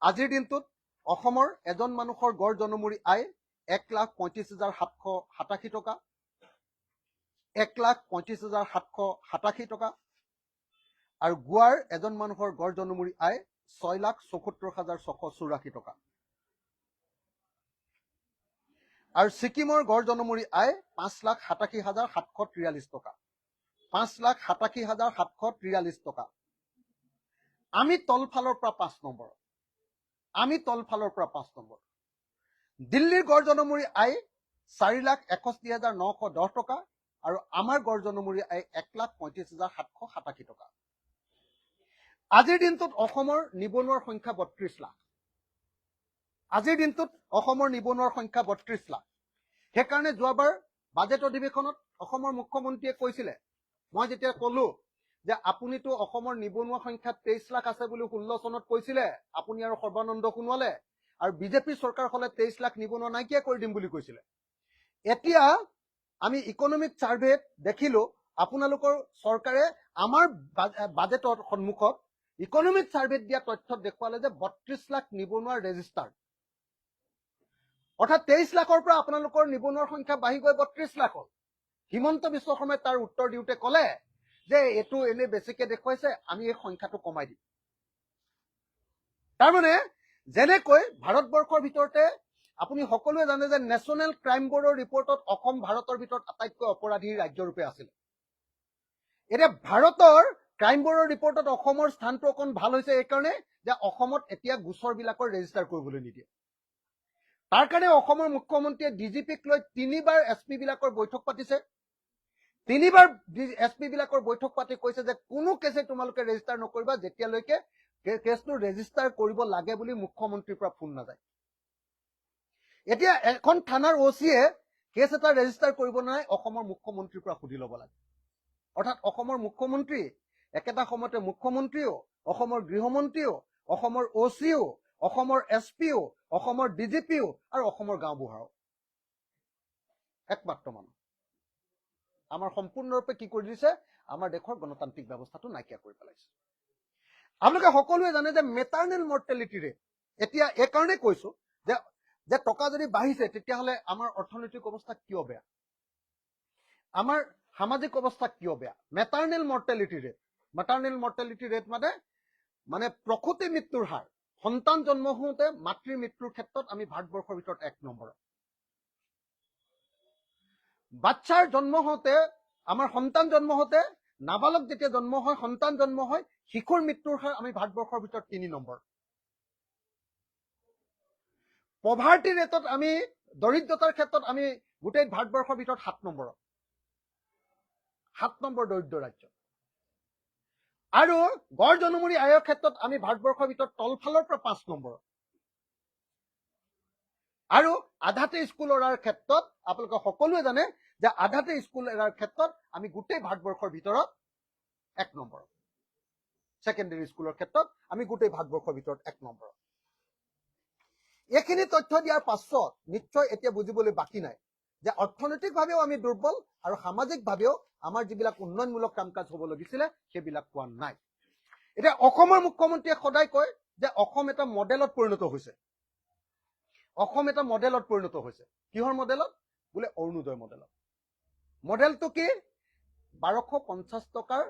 আজিৰ দিনটোত অসমৰ এজন মানুহৰ গড় জনমূৰি আয় 1,35,787 টকা, 1,35,787 টকা। আৰু গোৱাৰ এজন মানুহৰ গড় জনমূৰি আয় 6,74,684 টকা। আৰু ছিকিমৰ গড় জনমূৰি আয় 5,87,743 টকা, 5,87,743 টকা। আমি তলফালৰ পৰা 5 নম্বৰ, দিল্লীৰ গড় জনমূৰি আয় 4,61,910 টকা, আৰু আমাৰ গড় জনমূৰি আয় 1,35,787 টকা। আজিৰ দিনটোত অসমৰ নিবনুৱাৰ সংখ্যা 32 লাখ। আজিৰ দিনটোত অসমৰ নিবনুৱাৰ সংখ্যা 32 লাখ। সেইকাৰণে যোৱাবাৰ বাজেট অধিৱেশনত অসমৰ মুখ্যমন্ত্ৰীয়ে কৈছিলে, মই যেতিয়া কলো যে আপুনিতো অসমৰ নিবনুৱা সংখ্যা 23 লাখ আছে বুলি 16 চনত কৈছিলে, আপুনি আৰু সৰ্বানন্দ সোণোৱালে, আৰু বিজেপি চৰকাৰ হলে 23 লাখ নিবনুৱা নাইকিয়া কৰি দিম বুলি কৈছিলে। এতিয়া আমি ইকনমিক চাৰ্ভেত দেখিলো আপোনালোকৰ চৰকাৰে আমাৰ বাজেটৰ সন্মুখত ইকনমিক চাৰ্ভেত দিয়া তথ্যত দেখুৱালে যে 32 লাখ নিবনুৱাৰ ৰেজিষ্টাৰ, অৰ্থাৎ 23 লাখৰ পৰা আপোনালোকৰ নিবনুৱাৰ সংখ্যা বাঢ়ি গৈ 32 লাখ হ'ল। হিমন্ত বিশ্ব শৰ্মাই তাৰ উত্তৰ দিওঁতে ক'লে যে এইটো এনে বেছিকে দেখুৱাইছে, আমি এই সংখ্যাটো কমাই দিম। তাৰমানে যেনেকৈ ভাৰতবৰ্ষৰ ভিতৰতে আপুনি সকলোৱে জানে যে নেশ্যনেল ক্ৰাইম ব্যুৰৰ ৰিপৰ্টত অসম ভাৰতৰ ভিতৰত আটাইতকৈ অপৰাধী ৰাজ্যৰূপে আছিল। এতিয়া ভাৰতৰ ক্ৰাইম ব্যুৰৰ ৰিপৰ্টত অসমৰ স্থানটো অকণ ভাল হৈছে এইকাৰণে যে অসমত এতিয়া গোচৰবিলাকৰ ৰেজিষ্টাৰ কৰিবলৈ নিদিয়ে। তাৰ কাৰণে অসমৰ মুখ্যমন্ত্ৰীয়ে ডিজিপিক লৈ 3বাৰ এছপি বিলাকৰ বৈঠক পাতিছে। 3বাৰ এছপি বিলাকৰ বৈঠক পাতি কৈছে যে কোনো কেছে তোমালোকে ৰেজিষ্টাৰ নকৰিবা যেতিয়ালৈকে কেছটো ৰেজিষ্টাৰ কৰিব লাগে বুলি মুখ্যমন্ত্ৰীৰ পৰা ফোন নাযায়। এতিয়া এখন থানাৰ ওচিয়ে কেছ এটা ৰেজিষ্টাৰ কৰিব নাই, অসমৰ মুখ্যমন্ত্ৰীৰ পৰা সুধি ল'ব লাগে। অৰ্থাৎ অসমৰ মুখ্যমন্ত্ৰী একেটা সময়তে মুখ্যমন্ত্ৰীও, অসমৰ গৃহমন্ত্ৰীও, অসমৰ OCও, অসমৰ SPও, অসমৰ DGPও আৰু অসমৰ গাঁওবুঢ়াও একমাত্ৰ মানুহ আমাৰ সম্পূৰ্ণৰূপে কি কৰি দিছে, আমাৰ দেশৰ গণতান্ত্ৰিক ব্যৱস্থাটো নাইকিয়া কৰি পেলাইছে। আপোনালোকে সকলোৱে জানে যে মেটাৰনেল মৰ্টেলিটি ৰেট, এতিয়া এই কাৰণে কৈছো যে টকা যদি বাঢ়িছে তেতিয়াহ'লে আমাৰ অৰ্থনৈতিক অৱস্থা কিয় বেয়া, আমাৰ সামাজিক অৱস্থা কিয় বেয়া। মেটাৰনেল মৰ্টেলিটি ৰেট মানে প্ৰসূতি মৃত্যুৰ হাৰ, সন্তান জন্ম হওঁতে মাতৃৰ মৃত্যুৰ ক্ষেত্ৰত আমি ভাৰতবৰ্ষৰ ভিতৰত 1 নম্বৰ। বাচ্চাৰ জন্ম হওঁতে, আমাৰ সন্তান জন্ম হওঁতে, নাবালক যেতিয়া জন্ম হয়, সন্তান জন্ম হয়, শিশুৰ মৃত্যুৰ হাৰ আমি ভাৰতবৰ্ষৰ ভিতৰত 3 নম্বৰ। পভাৰ্টি ৰেটত আমি, দৰিদ্ৰতাৰ ক্ষেত্ৰত আমি গোটেই ভাৰতবৰ্ষৰ ভিতৰত 7 নম্বৰ। 7 নম্বৰ দৰিদ্ৰ ৰাজ্য। আৰু গড় জনমূৰি আয়ৰ ক্ষেত্ৰত আমি ভাৰতবৰ্ষৰ ভিতৰত তলফালৰ পৰা 5 নম্বৰ। আৰু আধাতে স্কুল এৰাৰ ক্ষেত্ৰত আপোনালোকে সকলোৱে জানে যে আধাতে স্কুল এৰাৰ ক্ষেত্ৰত আমি গোটেই ভাৰতবৰ্ষৰ ভিতৰত 1 নম্বৰ। ছেকেণ্ডেৰী স্কুলৰ ক্ষেত্ৰত আমি গোটেই ভাৰতবৰ্ষৰ ভিতৰত 1 নম্বৰ। এইখিনি তথ্য দিয়াৰ পাছত নিশ্চয় এতিয়া বুজিবলৈ বাকী নাই যে অৰ্থনৈতিকভাৱেও আমি দুৰ্বল আৰু সামাজিকভাৱেও আমাৰ যিবিলাক উন্নয়নমূলক কাম কাজ হ'ব লাগিছিলে সেইবিলাক পোৱা নাই। এতিয়া অসমৰ মুখ্যমন্ত্ৰীয়ে সদায় কয় যে অসম এটা মডেলত পৰিণত হৈছে। অসম এটা মডেলত পৰিণত হৈছে। কিহৰ মডেলত? বোলে অৰুণোদয় মডেলত। মডেলটো কি? 1250 টকাৰ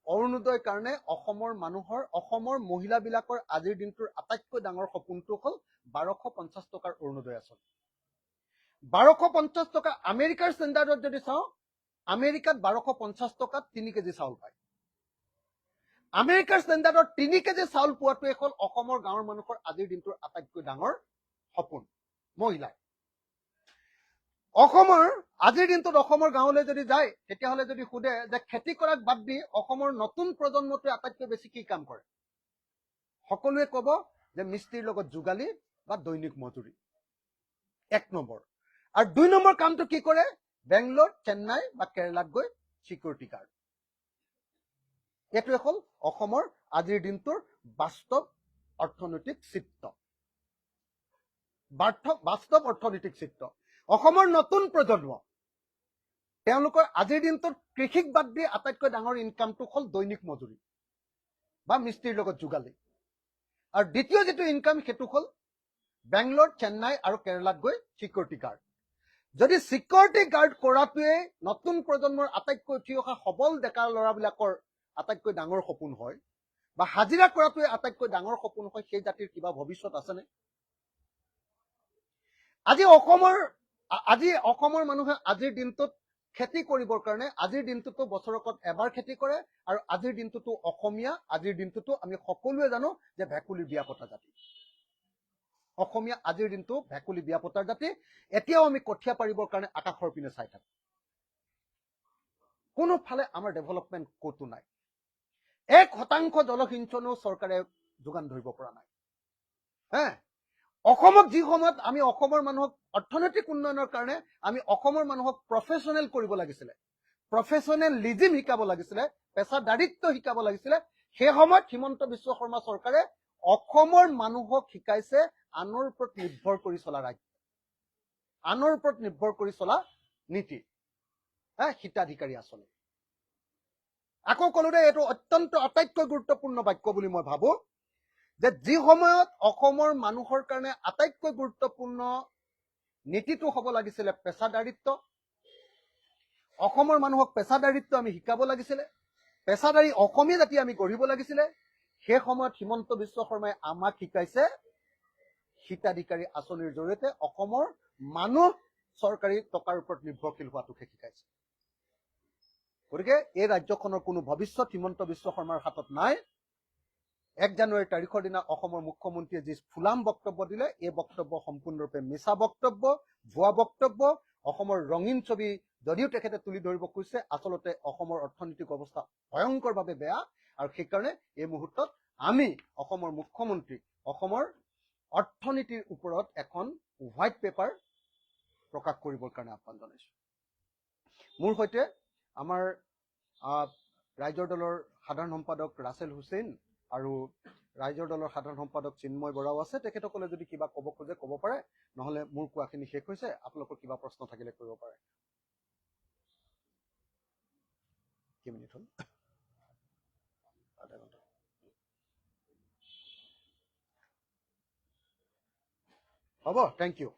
অৰুণোদয়ৰ কাৰণে অসমৰ মানুহৰ, অসমৰ মহিলাবিলাকৰ আজিৰ দিনটোৰ আটাইতকৈ ডাঙৰ সপোনটো হ'ল 1250 টকাৰ অৰুণোদয় আঁচনি। 1250 টকা আমেৰিকাৰ ষ্টেণ্ডাৰ্ডত যদি চাওঁ, আমেৰিকাত 1250 টকাত 3 কেজি চাউল পায়। আমেৰিকাৰ ষ্টেণ্ডাৰ্ডত 3 কেজি চাউল পোৱাটোৱে হ'ল অসমৰ গাঁৱৰ মানুহৰ আজিৰ দিনটোৰ আটাইতকৈ ডাঙৰ সপোন। মহিলাই অসমৰ আজিৰ দিনটোত অসমৰ গাঁৱলৈ যদি যায় তেতিয়াহ'লে যদি সোধে যে খেতি কৰাক বাদ দি অসমৰ নতুন প্ৰজন্মটোৱে আটাইতকৈ বেছি কি কাম কৰে, সকলোৱে ক'ব যে মিস্ত্ৰীৰ লগত যোগালী বা দৈনিক মজুৰি 1 নম্বৰ। আৰু 2 নম্বৰ কামটো কি কৰে? বেংগলোৰ, চেন্নাই বা কেৰেলাত গৈ চিকিউৰিটি গাৰ্ড। এইটোৱে হ'ল অসমৰ আজিৰ দিনটোৰ বাস্তৱ অৰ্থনৈতিক চিত্ৰ। বাস্তৱ অৰ্থনৈতিক চিত্ৰ। অসমৰ নতুন প্ৰজন্ম, তেওঁলোকৰ আজিৰ দিনটোত কৃষিক বাদ দি আটাইতকৈ ডাঙৰ ইনকামটো হ'ল দৈনিক মজুৰি বা মিস্ত্ৰীৰ লগত যোগালী। আৰু দ্বিতীয় যিটো ইনকাম সেইটো হ'ল বেংগলোৰ, চেন্নাই আৰু কেৰেলাত গৈ চিকিউৰিটি গাৰ্ড। যদি চিকিউৰিটি গাৰ্ড কৰাটোৱে নতুন প্ৰজন্মৰ আটাইতকৈ উঠি অহা সবল ডেকা ল'ৰাবিলাকৰ আটাইতকৈ ডাঙৰ সপোন হয়, বা হাজিৰা কৰাটোৱে আটাইতকৈ ডাঙৰ সপোন হয়, সেই জাতিৰ কিবা ভৱিষ্যত আছেনে? আজি অসমৰ মানুহে আজিৰ দিনটোত খেতি কৰিবৰ কাৰণে আজিৰ দিনটোতো বছৰকত এবাৰ খেতি কৰে, আৰু আজিৰ দিনটোতো অসমীয়া, আজিৰ দিনটোতো আমি সকলোৱে জানো যে ভেকুলী বিয়া পতা জাতি। অসমীয়া আজিৰ দিনটো ভেকুলী বিয়া পতাৰ জাতি। এতিয়াও আমি কঠীয়া পাৰিবৰ কাৰণে আকাশৰ পিনে চাই থাকো। কোনোফালে আমাৰ ডেভেলপমেণ্ট ক'তো নাই। 1% জলসিঞ্চনো চৰকাৰে যোগান ধৰিব পৰা নাই। অসমক যি সময়ত আমি অসমৰ মানুহক অৰ্থনৈতিক উন্নয়নৰ কাৰণে আমি অসমৰ মানুহক প্ৰফেচনেল কৰিব লাগিছিলে, প্ৰফেচনেলিজিম শিকাব লাগিছিলে, পেছাদাৰিত্ব শিকাব লাগিছিলে, সেই সময়ত হিমন্ত বিশ্ব শৰ্মা চৰকাৰে অসমৰ মানুহক শিকাইছে আনৰ ওপৰত নিৰ্ভৰ কৰি চলা ৰাজ্য, আনৰ ওপৰত নিৰ্ভৰ কৰি চলা নীতি, হিতাধিকাৰী আঁচনি। আকৌ ক'লো দে, এইটো অত্যন্ত আটাইতকৈ গুৰুত্বপূৰ্ণ বাক্য বুলি মই ভাবো যে যি সময়ত অসমৰ মানুহৰ কাৰণে আটাইতকৈ গুৰুত্বপূৰ্ণ নীতিটো হ'ব লাগিছিলে পেছাদাৰিত্ব, অসমৰ মানুহক পেছাদাৰিত্ব আমি শিকাব লাগিছিলে, পেছাদাৰী অসমীয়া জাতি আমি গঢ়িব লাগিছিলে, সেই সময়ত হিমন্ত বিশ্ব শৰ্মাই আমাক শিকাইছে হিতাধিকাৰী আঁচনিৰ জৰিয়তে অসমৰ মানুহ চৰকাৰী টকাৰ ওপৰত নিৰ্ভৰশীল হোৱাটোকে শিকাইছে। গতিকে এই ৰাজ্যখনৰ কোনো ভৱিষ্যত হিমন্ত বিশ্ব শৰ্মাৰ হাতত নাই। 1 জানুৱাৰী তাৰিখৰ দিনা অসমৰ মুখ্যমন্ত্ৰীয়ে যি ফুলাম বক্তব্য দিলে, এই বক্তব্য সম্পূৰ্ণৰূপে মিছা বক্তব্য, ভুৱা বক্তব্য। অসমৰ ৰঙীন ছবি যদিও তেখেতে তুলি ধৰিব খুজিছে, আচলতে অসমৰ অৰ্থনৈতিক অৱস্থা ভয়ংকৰভাৱে বেয়া। আৰু সেইকাৰণে এই মুহূৰ্তত আমি অসমৰ মুখ্যমন্ত্ৰীক অসমৰ অৰ্থনীতিৰ ওপৰত এখন হোৱাইট পেপাৰ প্ৰকাশ কৰিবৰ কাৰণে আহ্বান জনাইছো। মোৰ সৈতে আমাৰ ৰাইজৰ দলৰ সাধাৰণ সম্পাদক ৰাছেল হুছেইন আৰু ৰাইজৰ দলৰ সাধাৰণ সম্পাদক চিন্ময় বৰাও আছে। তেখেতসকলে যদি কিবা ক'ব খোজে ক'ব পাৰে, নহ'লে মোৰ কোৱাখিনি শেষ হৈছে। আপোনালোকৰ কিবা প্ৰশ্ন থাকিলে কৰিব পাৰে। কি মিনিট হ'ল? আধা ঘণ্টা। হ'ব, থেংক ইউ।